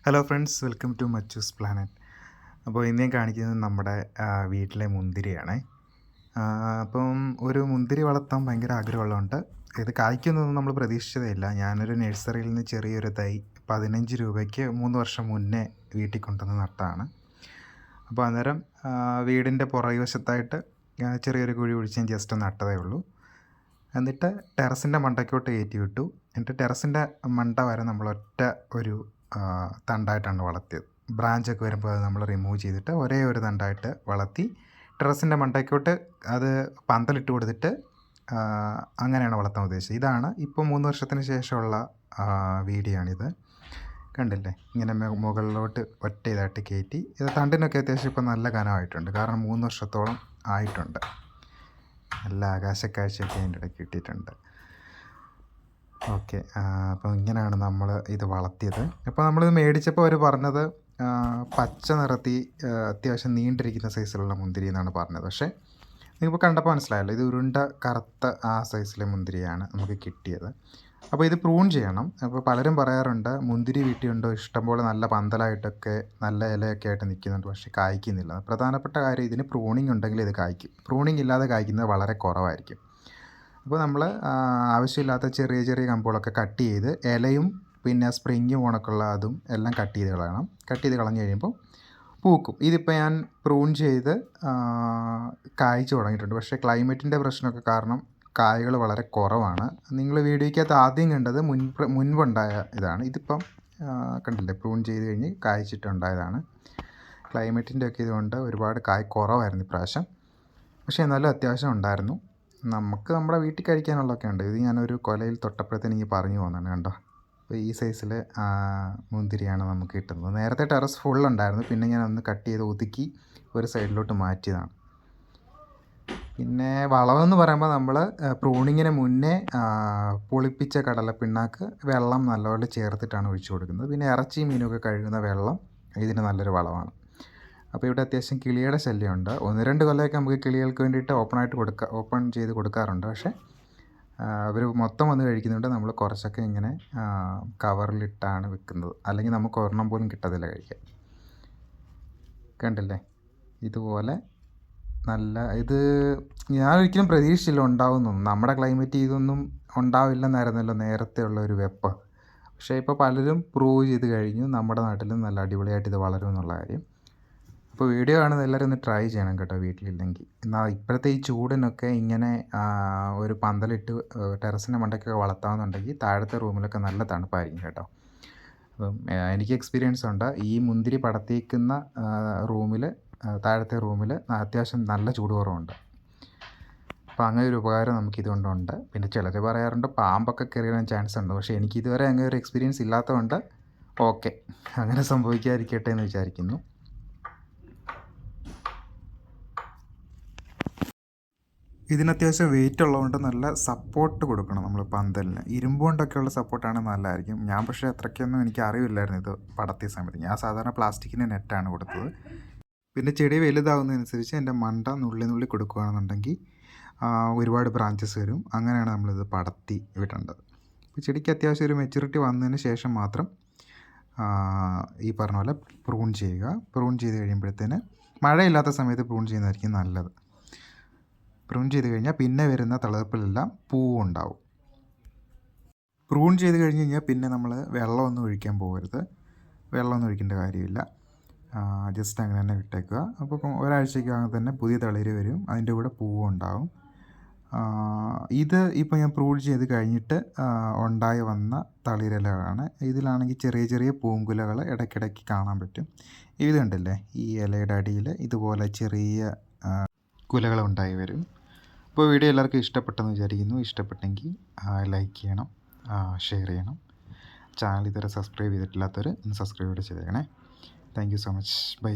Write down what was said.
Hello friends, welcome to Machoos planet. അപ്പോൾ ഇന്ന് ഞാൻ കാണിക്കുന്നത് നമ്മുടെ വീട്ടിലെ മുന്തിരിയാണേ. അപ്പം ഒരു മുന്തിരി വളർത്താൻ ഭയങ്കര ആഗ്രഹമുള്ളതുകൊണ്ട് ഇത് കായ്ക്കുന്നതൊന്നും നമ്മൾ പ്രതീക്ഷിച്ചതേ ഇല്ല. ഞാനൊരു നഴ്സറിയിൽ നിന്ന് ചെറിയൊരു തൈ 15 രൂപയ്ക്ക് 3 വർഷം മുന്നേ വീട്ടിൽ കൊണ്ടുവന്ന് നട്ടതാണ്. അപ്പോൾ അന്നേരം വീടിൻ്റെ പുറകുവശത്തായിട്ട് ചെറിയൊരു കുഴി കുഴിച്ച് ഞാൻ ജസ്റ്റ് നട്ടതേ ഉള്ളൂ. എന്നിട്ട് ടെറസിൻ്റെ മണ്ടയ്ക്കോട്ട് കയറ്റി വിട്ടു. എന്നിട്ട് ടെറസിൻ്റെ മണ്ട വരെ നമ്മളൊറ്റ ഒരു തണ്ടായിട്ടാണ് വളർത്തിയത്. ബ്രാഞ്ചൊക്കെ വരുമ്പോൾ അത് നമ്മൾ റിമൂവ് ചെയ്തിട്ട് ഒരേ ഒരു തണ്ടായിട്ട് വളർത്തി ടെറസിൻ്റെ മണ്ടയ്ക്കോട്ട് അത് പന്തലിട്ട് കൊടുത്തിട്ട് അങ്ങനെയാണ് വളർത്താൻ ഉദ്ദേശിച്ചത്. ഇതാണ് ഇപ്പോൾ 3 വർഷത്തിന് ശേഷമുള്ള വീഡിയോ ആണിത്. കണ്ടില്ലേ, ഇങ്ങനെ മുകളിലോട്ട് ഒറ്റ ഇതായിട്ട് കയറ്റി ഇത് തണ്ടിനൊക്കെ അത്യാവശ്യം ഇപ്പോൾ നല്ല കനമായിട്ടുണ്ട്. കാരണം 3 വർഷത്തോളം ആയിട്ടുണ്ട്. നല്ല ആകാശക്കാഴ്ചയൊക്കെ അതിൻ്റെ ഇടയ്ക്ക് കിട്ടിയിട്ടുണ്ട്. ഓക്കെ, അപ്പോൾ ഇങ്ങനെയാണ് നമ്മൾ ഇത് വളർത്തിയത്. അപ്പോൾ നമ്മളിത് മേടിച്ചപ്പോൾ അവർ പറഞ്ഞത് പച്ച നിറത്തി അത്യാവശ്യം നീണ്ടിരിക്കുന്ന സൈസിലുള്ള മുന്തിരി എന്നാണ് പറഞ്ഞത്. പക്ഷേ നിങ്ങളിപ്പോൾ കണ്ടപ്പോൾ മനസ്സിലായല്ലോ, ഇത് ഉരുണ്ട കറുത്ത ആ സൈസിലെ മുന്തിരിയാണ് നമുക്ക് കിട്ടിയത്. അപ്പോൾ ഇത് പ്രൂൺ ചെയ്യണം. അപ്പോൾ പലരും പറയാറുണ്ട് മുന്തിരി വീട്ടിലുണ്ടോ, ഇഷ്ടംപോലെ നല്ല പന്തലായിട്ടൊക്കെ നല്ല ഇലയൊക്കെ ആയിട്ട് നിൽക്കുന്നുണ്ട്, പക്ഷേ കായ്ക്കുന്നില്ല. പ്രധാനപ്പെട്ട കാര്യം ഇതിന് പ്രൂണിങ് ഉണ്ടെങ്കിൽ ഇത് കായ്ക്കും. പ്രൂണിങ് ഇല്ലാതെ കായ്ക്കുന്നത് വളരെ കുറവായിരിക്കും. അപ്പോൾ നമ്മൾ ആവശ്യമില്ലാത്ത ചെറിയ ചെറിയ കമ്പുകളൊക്കെ കട്ട് ചെയ്ത് ഇലയും പിന്നെ സ്പ്രിങ്ങും ഉണക്കുള്ള അതും എല്ലാം കട്ട് ചെയ്ത് കളയണം. കട്ട് ചെയ്ത് കളഞ്ഞ് കഴിയുമ്പോൾ പൂക്കും. ഇതിപ്പോൾ ഞാൻ പ്രൂൺ ചെയ്ത് കായ്ച്ചു തുടങ്ങിയിട്ടുണ്ട്. പക്ഷേ ക്ലൈമറ്റിൻ്റെ പ്രശ്നമൊക്കെ കാരണം കായകൾ വളരെ കുറവാണ്. നിങ്ങൾ വീഡിയോയ്ക്കകത്ത് ആദ്യം കണ്ടത് മുൻപുണ്ടായ ഇതാണ്. ഇതിപ്പം കണ്ടില്ലേ, പ്രൂൺ ചെയ്ത് കഴിഞ്ഞ് കായ്ച്ചിട്ടുണ്ടായതാണ്. ക്ലൈമറ്റിൻ്റെ ഒക്കെ ഇതുകൊണ്ട് ഒരുപാട് കായ് കുറവായിരുന്നു ഇപ്രാവശ്യം. പക്ഷേ എന്നാലും അത്യാവശ്യം ഉണ്ടായിരുന്നു. നമുക്ക് നമ്മുടെ വീട്ടിൽ കഴിക്കാനുള്ളതൊക്കെ ഉണ്ട്. ഇത് ഞാനൊരു കൊലയിൽ തൊട്ടപ്പോഴത്തേന് എനിക്ക് പറഞ്ഞു പോകുന്നതാണ്. കണ്ടോ, അപ്പോൾ ഈ സൈസിൽ മുന്തിരിയാണ് നമുക്ക് കിട്ടുന്നത്. നേരത്തെ ടെറസ് ഫുള്ളുണ്ടായിരുന്നു, പിന്നെ ഞാൻ ഒന്ന് കട്ട് ചെയ്ത് ഒതുക്കി ഒരു സൈഡിലോട്ട് മാറ്റിയതാണ്. പിന്നെ വളമെന്ന് പറയുമ്പോൾ നമ്മൾ പ്രൂണിങ്ങിന് മുന്നേ പുളിപ്പിച്ച കടലപ്പിണ്ണാക്ക് വെള്ളം നല്ലപോലെ ചേർത്തിട്ടാണ് ഒഴിച്ചു കൊടുക്കുന്നത്. പിന്നെ ഇറച്ചി മീനൊക്കെ കഴുകുന്ന വെള്ളം ഇതിന് നല്ലൊരു വളമാണ്. അപ്പോൾ ഇവിടെ അത്യാവശ്യം കിളിയുടെ ശല്യമുണ്ട്. 1-2 കൊല്ലമൊക്കെ നമുക്ക് കിളികൾക്ക് വേണ്ടിയിട്ട് ഓപ്പൺ ചെയ്ത് കൊടുക്കാറുണ്ട്. പക്ഷേ അവർ മൊത്തം വന്ന് കഴിക്കുന്നുണ്ട്. നമ്മൾ കുറച്ചൊക്കെ ഇങ്ങനെ കവറിലിട്ടാണ് വെക്കുന്നത്. അല്ലെങ്കിൽ നമുക്ക് ഒരെണ്ണം പോലും കിട്ടത്തില്ല കഴിക്കാൻ. കണ്ടില്ലേ, ഇതുപോലെ നല്ല ഇത് ഞാൻ ഒരിക്കലും പ്രതീക്ഷിച്ചില്ല ഉണ്ടാവുന്നൊന്നും. നമ്മുടെ ക്ലൈമറ്റ് ഇതൊന്നും ഉണ്ടാവില്ലെന്നായിരുന്നല്ലോ നേരത്തെ ഉള്ള ഒരു വെപ്പ്. പക്ഷേ ഇപ്പോൾ പലരും പ്രൂവ് ചെയ്ത് കഴിഞ്ഞു നമ്മുടെ നാട്ടിലും നല്ല അടിപൊളിയായിട്ട് ഇത് വളരും എന്നുള്ള കാര്യം. അപ്പോൾ വീഡിയോ കാണുന്നത് എല്ലാവരും ഒന്ന് ട്രൈ ചെയ്യണം കേട്ടോ, വീട്ടിലില്ലെങ്കിൽ. എന്നാൽ ഇപ്പോഴത്തെ ഈ ചൂടിനൊക്കെ ഇങ്ങനെ ഒരു പന്തലിട്ട് ടെറസിൻ്റെ മണ്ടയ്ക്കൊക്കെ വളർത്താമെന്നുണ്ടെങ്കിൽ താഴത്തെ റൂമിലൊക്കെ നല്ല തണുപ്പായിരിക്കും കേട്ടോ. അപ്പം എനിക്ക് എക്സ്പീരിയൻസ് ഉണ്ട്. ഈ മുന്തിരി പടത്തേക്കുന്ന റൂമിൽ, താഴത്തെ റൂമിൽ അത്യാവശ്യം നല്ല ചൂട് കുറവുണ്ട്. അപ്പോൾ അങ്ങനെ ഒരു ഉപകാരം നമുക്കിതുകൊണ്ടുണ്ട്. പിന്നെ ചിലർ പറയാറുണ്ട് പാമ്പൊക്കെ കയറിയാൻ ചാൻസ് ഉണ്ട്. പക്ഷേ എനിക്കിതുവരെ അങ്ങനെ ഒരു എക്സ്പീരിയൻസ് ഇല്ലാത്തതുകൊണ്ട് ഓക്കെ, അങ്ങനെ സംഭവിക്കാതിരിക്കട്ടെ എന്ന് വിചാരിക്കുന്നു. ഇതിനത്യാവശ്യം വെയിറ്റ് ഉള്ളതുകൊണ്ട് നല്ല സപ്പോർട്ട് കൊടുക്കണം നമ്മൾ പന്തലിന്. ഇരുമ്പ് കൊണ്ടൊക്കെയുള്ള സപ്പോർട്ടാണ് നല്ലതായിരിക്കും. ഞാൻ പക്ഷേ അത്രയ്ക്കൊന്നും എനിക്ക് അറിവില്ലായിരുന്നു ഇത് പടത്തിയ സമയത്ത്. ഞാൻ സാധാരണ പ്ലാസ്റ്റിക്കിൻ്റെ നെറ്റാണ് കൊടുത്തത്. പിന്നെ ചെടി വലുതാവുന്നതനുസരിച്ച് എൻ്റെ മണ്ട നുള്ളി കൊടുക്കുകയാണെന്നുണ്ടെങ്കിൽ ഒരുപാട് ബ്രാഞ്ചസ് വരും. അങ്ങനെയാണ് നമ്മളിത് പടത്തി വിടേണ്ടത്. ഇപ്പോൾ ചെടിക്ക് അത്യാവശ്യം ഒരു മെച്യൂരിറ്റി വന്നതിന് ശേഷം മാത്രം ഈ പറഞ്ഞ പോലെ പ്രൂൺ ചെയ്യുക. പ്രൂൺ ചെയ്ത് കഴിയുമ്പോഴത്തേന് മഴയില്ലാത്ത സമയത്ത് പ്രൂൺ ചെയ്യുന്നതായിരിക്കും നല്ലത്. പ്രൂൺ ചെയ്ത് കഴിഞ്ഞാൽ പിന്നെ വരുന്ന തളിർപ്പിലെല്ലാം പൂവുണ്ടാവും. പ്രൂൺ ചെയ്ത് കഴിഞ്ഞ് കഴിഞ്ഞാൽ പിന്നെ നമ്മൾ വെള്ളമൊന്നും ഒഴിക്കാൻ പോകരുത്. വെള്ളമൊന്നും ഒഴിക്കേണ്ട കാര്യമില്ല. ജസ്റ്റ് അങ്ങനെ തന്നെ വിട്ടേക്കുക. അപ്പോൾ ഒരാഴ്ചയ്ക്കകം തന്നെ പുതിയ തളിര് വരും, അതിൻ്റെ കൂടെ പൂവും ഉണ്ടാവും. ഇത് ഇപ്പോൾ ഞാൻ പ്രൂൺ ചെയ്ത് കഴിഞ്ഞിട്ട് ഉണ്ടായി വന്ന തളിരിലകളാണ്. ഇതിലാണെങ്കിൽ ചെറിയ ചെറിയ പൂങ്കുലകൾ ഇടയ്ക്കിടയ്ക്ക് കാണാൻ പറ്റും. ഇത് കണ്ടില്ലേ, ഈ ഇലയുടെ അടിയിൽ ഇതുപോലെ ചെറിയ കുലകൾ ഉണ്ടായി വരും. അപ്പോൾ വീഡിയോ എല്ലാവർക്കും ഇഷ്ടപ്പെട്ടെന്ന് വിചാരിക്കുന്നു. ഇഷ്ടപ്പെട്ടെങ്കിൽ ലൈക്ക് ചെയ്യണം, ഷെയർ ചെയ്യണം. ചാനൽ ഇതുവരെ സബ്സ്ക്രൈബ് ചെയ്തിട്ടില്ലാത്തവർ ഒന്ന് സബ്സ്ക്രൈബ് ചെയ്തേക്കണേ. Thank you so much. By.